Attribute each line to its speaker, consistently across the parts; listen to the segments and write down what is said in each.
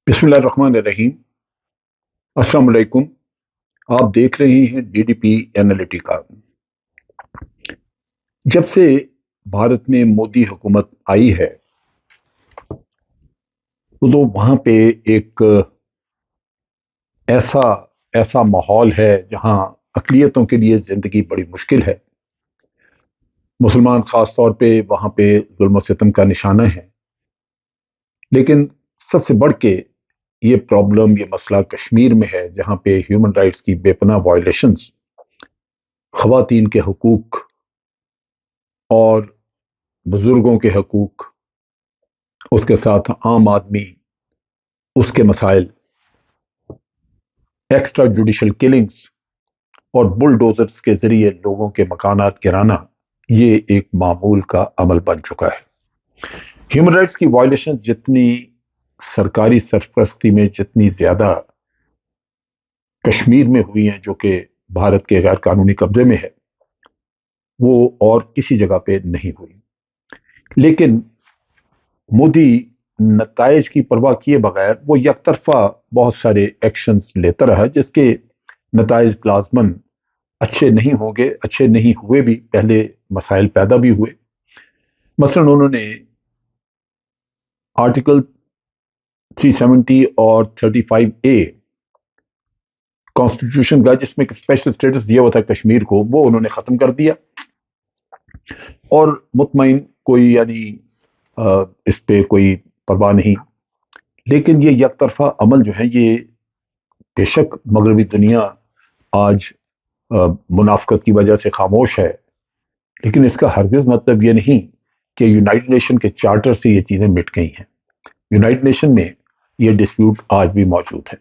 Speaker 1: بسم اللہ الرحمن الرحیم۔ السلام علیکم۔ آپ دیکھ رہے ہیں ڈی ڈی پی اینالیٹیکا۔ جب سے بھارت میں مودی حکومت آئی ہے تو وہاں پہ ایک ایسا ایسا ماحول ہے جہاں اقلیتوں کے لیے زندگی بڑی مشکل ہے۔ مسلمان خاص طور پہ وہاں پہ ظلم و ستم کا نشانہ ہے، لیکن سب سے بڑھ کے یہ پرابلم، یہ مسئلہ کشمیر میں ہے، جہاں پہ ہیومن رائٹس کی بے پناہ وائلیشنز، خواتین کے حقوق اور بزرگوں کے حقوق، اس کے ساتھ عام آدمی، اس کے مسائل، ایکسٹرا جوڈیشل کلنگز اور بلڈوزرز کے ذریعے لوگوں کے مکانات گرانا، یہ ایک معمول کا عمل بن چکا ہے۔ ہیومن رائٹس کی وائلیشن جتنی سرکاری سرپرستی میں جتنی زیادہ کشمیر میں ہوئی ہیں، جو کہ بھارت کے غیر قانونی قبضے میں ہے، وہ اور کسی جگہ پہ نہیں ہوئی۔ لیکن مودی نتائج کی پرواہ کیے بغیر وہ یک طرفہ بہت سارے ایکشنز لیتا رہا، جس کے نتائج لازماً اچھے نہیں ہوں گے، اچھے نہیں ہوئے بھی، پہلے مسائل پیدا بھی ہوئے۔ مثلا انہوں نے آرٹیکل 370 اور 35A کانسٹیٹیوشن کا، جس میں ایک اسپیشل اسٹیٹس دیا ہوا تھا کشمیر کو، وہ انہوں نے ختم کر دیا، اور مطمئن کوئی اس پہ کوئی پرواہ نہیں۔ لیکن یہ یک طرفہ عمل جو ہے، یہ بے شک مغربی دنیا آج منافقت کی وجہ سے خاموش ہے، لیکن اس کا ہرگز مطلب یہ نہیں کہ یونائٹڈ نیشن کے چارٹر سے یہ چیزیں مٹ گئی ہیں۔ یونائٹڈ نیشن میں یہ ڈسپیوٹ آج بھی موجود ہے،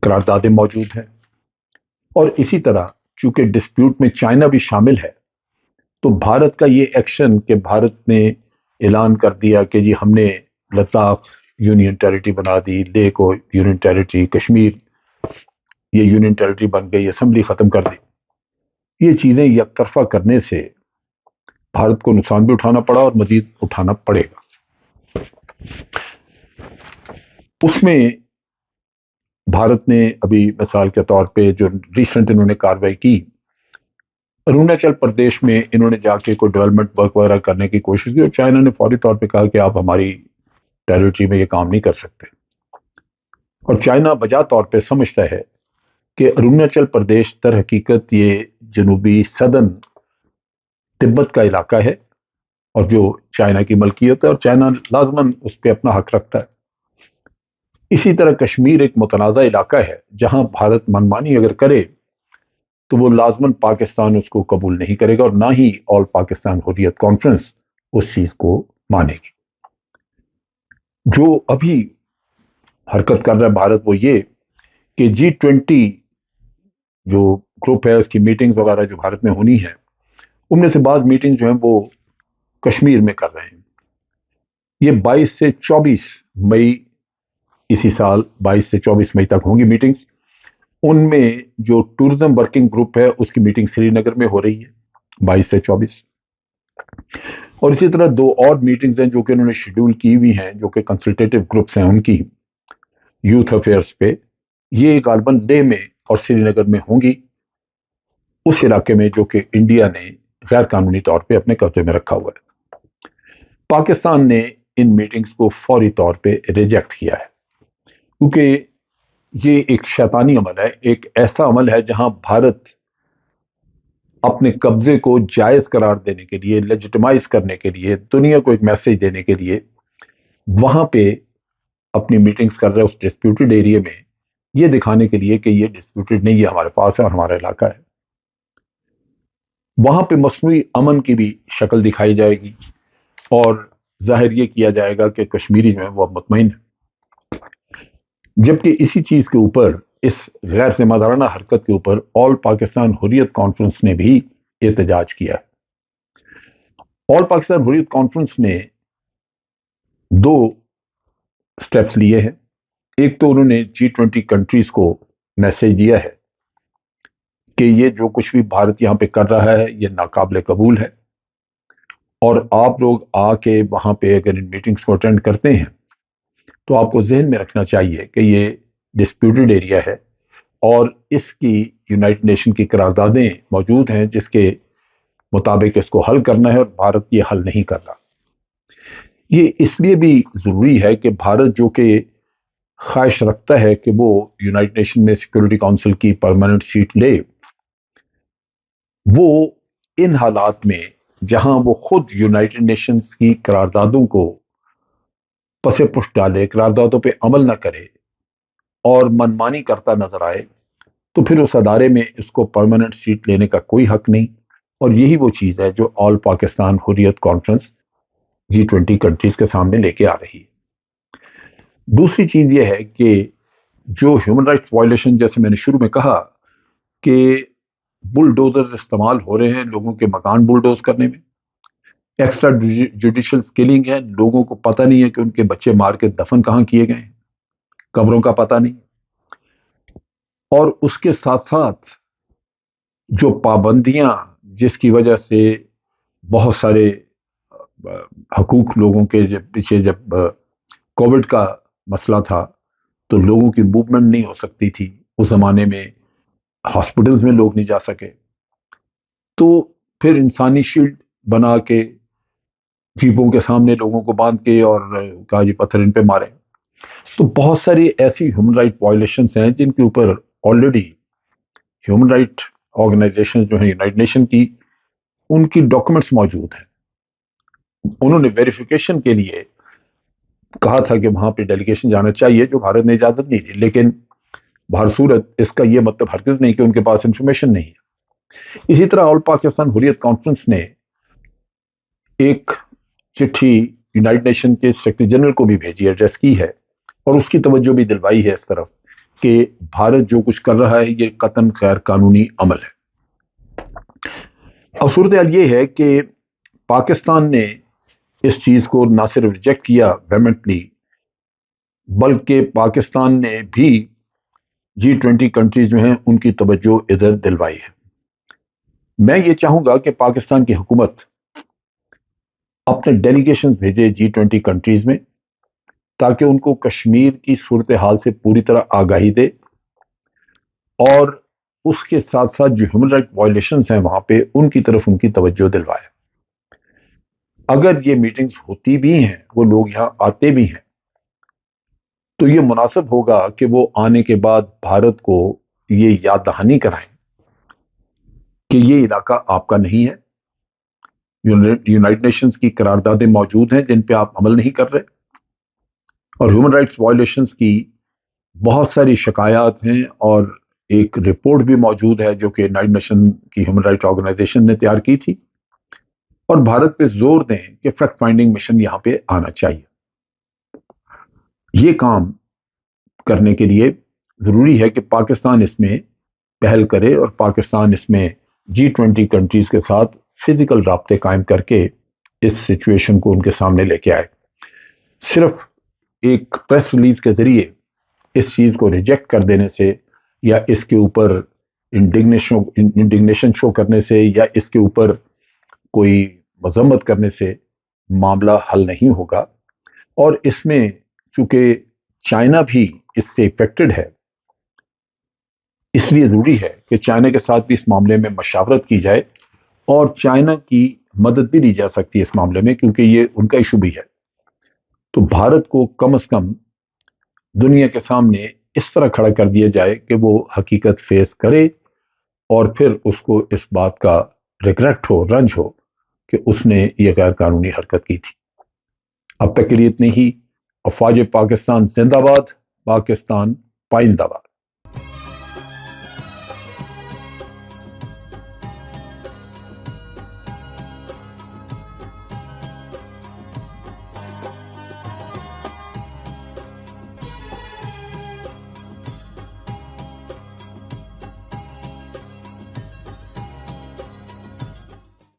Speaker 1: قراردادیں موجود ہیں، اور اسی طرح چونکہ ڈسپیوٹ میں چائنا بھی شامل ہے، تو بھارت کا یہ ایکشن کہ بھارت نے اعلان کر دیا کہ جی ہم نے لداخ یونین ٹیریٹری بنا دی، لے کو یونین ٹیریٹری، کشمیر یہ یونین ٹیریٹری بن گئی، اسمبلی ختم کر دی، یہ چیزیں یک طرفہ کرنے سے بھارت کو نقصان بھی اٹھانا پڑا اور مزید اٹھانا پڑے گا۔ اس میں بھارت نے ابھی مثال کے طور پہ جو ریسنٹ انہوں نے کارروائی کی، اروناچل پردیش میں انہوں نے جا کے کوئی ڈیولپمنٹ ورک وغیرہ کرنے کی کوشش کی، اور چائنا نے فوری طور پہ کہا کہ آپ ہماری ٹیریٹری میں یہ کام نہیں کر سکتے۔ اور چائنا بجا طور پہ سمجھتا ہے کہ اروناچل پردیش در حقیقت یہ جنوبی صدن تبت کا علاقہ ہے، اور جو چائنا کی ملکیت ہے، اور چائنا لازماً اس پہ اپنا حق رکھتا ہے۔ اسی طرح کشمیر ایک متنازع علاقہ ہے، جہاں بھارت منمانی اگر کرے تو وہ لازماً پاکستان اس کو قبول نہیں کرے گا، اور نہ ہی آل پاکستان حریت کانفرنس اس چیز کو مانے گی۔ جو ابھی حرکت کر رہا ہے بھارت، وہ یہ کہ G20 جو گروپ ہے، اس کی میٹنگز وغیرہ جو بھارت میں ہونی ہے، ان میں سے بعض میٹنگ جو ہیں وہ کشمیر میں کر رہے ہیں۔ یہ 22 سے 24 مئی، اسی سال 22 سے 24 مئی تک ہوں گی میٹنگز۔ ان میں جو ٹورزم ورکنگ گروپ ہے، اس کی میٹنگ سری نگر میں ہو رہی ہے 22 سے 24، اور اسی طرح 2 اور میٹنگز ہیں جو کہ انہوں نے شیڈول کی ہوئی ہیں، جو کہ کنسلٹیٹو گروپس ہیں ان کی، یوتھ افیئرس پہ۔ یہ غالباً لیہ میں اور سری نگر میں ہوں گی، اس علاقے میں جو کہ انڈیا نے غیر قانونی طور پہ اپنے قبضے میں رکھا ہوا ہے۔ پاکستان نے ان میٹنگز کو فوری طور پہ ریجیکٹ کیا ہے، کیونکہ یہ ایک شیطانی عمل ہے، ایک ایسا عمل ہے جہاں بھارت اپنے قبضے کو جائز قرار دینے کے لیے، لیجیٹمائز کرنے کے لیے، دنیا کو ایک میسج دینے کے لیے وہاں پہ اپنی میٹنگز کر رہا ہے، اس ڈسپیوٹڈ ایریا میں، یہ دکھانے کے لیے کہ یہ ڈسپیوٹڈ نہیں، یہ ہمارے پاس ہے اور ہمارا علاقہ ہے۔ وہاں پہ مصنوعی امن کی بھی شکل دکھائی جائے گی، اور ظاہر یہ کیا جائے گا کہ کشمیری جو ہے وہ اب مطمئن ہے۔ جبکہ اسی چیز کے اوپر، اس غیر ذمہ دارانہ حرکت کے اوپر، آل پاکستان حریت کانفرنس نے بھی احتجاج کیا ہے۔ آل پاکستان حریت کانفرنس نے 2 سٹیپس لیے ہیں۔ ایک تو انہوں نے G20 کنٹریز کو میسج دیا ہے کہ یہ جو کچھ بھی بھارت یہاں پہ کر رہا ہے یہ ناقابل قبول ہے، اور آپ لوگ آ کے وہاں پہ اگر ان میٹنگز کو اٹینڈ کرتے ہیں تو آپ کو ذہن میں رکھنا چاہیے کہ یہ ڈسپیوٹڈ ایریا ہے اور اس کی یونائٹڈ نیشن کی قراردادیں موجود ہیں جس کے مطابق اس کو حل کرنا ہے، اور بھارت یہ حل نہیں کر رہا۔ یہ اس لیے بھی ضروری ہے کہ بھارت جو کہ خواہش رکھتا ہے کہ وہ یونائٹڈ نیشن میں سیکورٹی کونسل کی پرماننٹ سیٹ لے، وہ ان حالات میں جہاں وہ خود یونائٹڈ نیشنز کی قراردادوں کو پس پش ڈالے، قراردادوں پہ عمل نہ کرے اور منمانی کرتا نظر آئے، تو پھر اس ادارے میں اس کو پرماننٹ سیٹ لینے کا کوئی حق نہیں۔ اور یہی وہ چیز ہے جو آل پاکستان حریت کانفرنس G20 کنٹریز کے سامنے لے کے آ رہی ہے۔ دوسری چیز یہ ہے کہ جو ہیومن رائٹس وائلیشن، جیسے میں نے شروع میں کہا کہ بلڈوزرز استعمال ہو رہے ہیں لوگوں کے مکان بلڈوز کرنے میں، ایکسٹرا جوڈیشل سکلنگ ہے، لوگوں کو پتہ نہیں ہے کہ ان کے بچے مار کے دفن کہاں کیے گئے ہیں، قبروں کا پتہ نہیں، اور اس کے ساتھ ساتھ جو پابندیاں جس کی وجہ سے بہت سارے حقوق لوگوں کے پیچھے، جب کووڈ کا مسئلہ تھا تو لوگوں کی موومنٹ نہیں ہو سکتی تھی، اس زمانے میں ہاسپٹلز میں لوگ نہیں جا سکے، تو پھر انسانی شیلڈ بنا کے جیپوں کے سامنے لوگوں کو باندھ کے اور کہا جی پتھر ان پہ مارے۔ تو بہت ساری ایسی ہیومن رائٹ وائلیشنز ہیں جن کے اوپر آلریڈی ہیومن رائٹ آرگنائزیشن جو ہیں یونائٹڈ نیشن کی، ان کی ڈاکومنٹس موجود ہیں۔ انہوں نے ویریفیکیشن کے لیے کہا تھا کہ وہاں پہ ڈیلیگیشن جانا چاہیے، جو بھارت نے اجازت نہیں دی، لیکن بہر صورت اس کا یہ مطلب ہرگز نہیں کہ ان کے پاس انفارمیشن نہیں ہے۔ اسی طرح آل پاکستان حریت کانفرنس نے ایک چٹھی یونائٹڈ نیشن کے سیکرٹری جنرل کو بھی بھیجی، ایڈریس کی ہے، اور اس کی توجہ بھی دلوائی ہے اس طرف کہ بھارت جو کچھ کر رہا ہے یہ قطعاً غیر قانونی عمل ہے۔ اب صورتحال یہ ہے کہ پاکستان نے اس چیز کو نہ صرف ریجیکٹ کیا ویمنٹلی، بلکہ پاکستان نے بھی G20 کنٹریز جو ہیں ان کی توجہ ادھر دلوائی ہے۔ میں یہ چاہوں گا کہ پاکستان کی حکومت اپنے ڈیلیگیشنز بھیجے G20 کنٹریز میں، تاکہ ان کو کشمیر کی صورتحال سے پوری طرح آگاہی دے، اور اس کے ساتھ ساتھ جو ہیومن رائٹ وائلیشنز ہیں وہاں پہ ان کی طرف ان کی توجہ دلوائے۔ اگر یہ میٹنگز ہوتی بھی ہیں، وہ لوگ یہاں آتے بھی ہیں، تو یہ مناسب ہوگا کہ وہ آنے کے بعد بھارت کو یہ یاد دہانی کرائیں کہ یہ علاقہ آپ کا نہیں ہے، یونائٹڈ نیشنز کی قراردادیں موجود ہیں جن پہ آپ عمل نہیں کر رہے، اور ہیومن رائٹس وائلیشنز کی بہت ساری شکایات ہیں، اور ایک رپورٹ بھی موجود ہے جو کہ یونائٹڈ نیشن کی ہیومن رائٹ آرگنائزیشن نے تیار کی تھی، اور بھارت پہ زور دیں کہ فیکٹ فائنڈنگ مشن یہاں پہ آنا چاہیے۔ یہ کام کرنے کے لیے ضروری ہے کہ پاکستان اس میں پہل کرے، اور پاکستان اس میں G20 کنٹریز کے ساتھ فزیکل رابطے قائم کر کے اس سچویشن کو ان کے سامنے لے کے آئے۔ صرف ایک پریس ریلیز کے ذریعے اس چیز کو ریجیکٹ کر دینے سے، یا اس کے اوپر انڈگنیشن شو کرنے سے، یا اس کے اوپر کوئی مذمت کرنے سے معاملہ حل نہیں ہوگا۔ اور اس میں چونکہ چائنا بھی اس سے افیکٹڈ ہے، اس لیے ضروری ہے کہ چائنا کے ساتھ بھی اس معاملے میں مشاورت کی جائے، اور چائنا کی مدد بھی لی جا سکتی ہے اس معاملے میں، کیونکہ یہ ان کا ایشو بھی ہے۔ تو بھارت کو کم از کم دنیا کے سامنے اس طرح کھڑا کر دیا جائے کہ وہ حقیقت فیس کرے، اور پھر اس کو اس بات کا ریگریٹ ہو، رنج ہو کہ اس نے یہ غیر قانونی حرکت کی تھی۔ اب تک کے لیے اتنی ہی۔ افواج پاکستان زندہ باد، پاکستان پائندہ باد۔